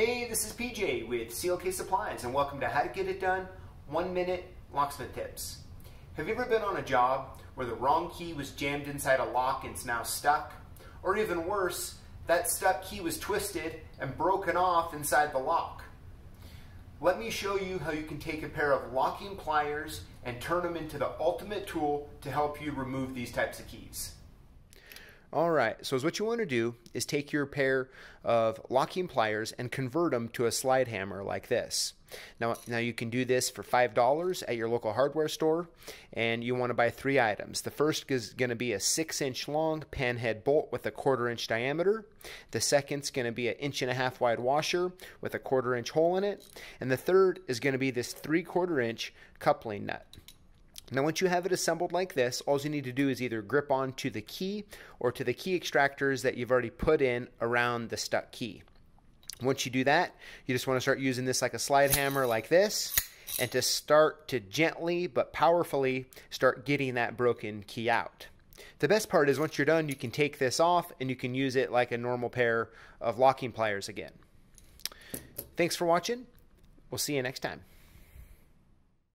Hey, this is PJ with CLK Supplies, and welcome to How to Get It Done 1 Minute Locksmith Tips. Have you ever been on a job where the wrong key was jammed inside a lock and it's now stuck? Or even worse, that stuck key was twisted and broken off inside the lock? Let me show you how you can take a pair of locking pliers and turn them into the ultimate tool to help you remove these types of keys. Alright, so what you want to do is take your pair of locking pliers and convert them to a slide hammer like this. Now you can do this for $5 at your local hardware store, and you want to buy 3 items. The first is going to be a 6-inch long panhead bolt with a 1/4-inch diameter. The second is going to be an 1.5-inch wide washer with a 1/4-inch hole in it. And the third is going to be this 3/4-inch coupling nut. Now once you have it assembled like this, all you need to do is either grip onto the key or to the key extractors that you've already put in around the stuck key. Once you do that, you just want to start using this like a slide hammer like this, and to start to gently but powerfully start getting that broken key out. The best part is once you're done, you can take this off and you can use it like a normal pair of locking pliers again. Thanks for watching. We'll see you next time.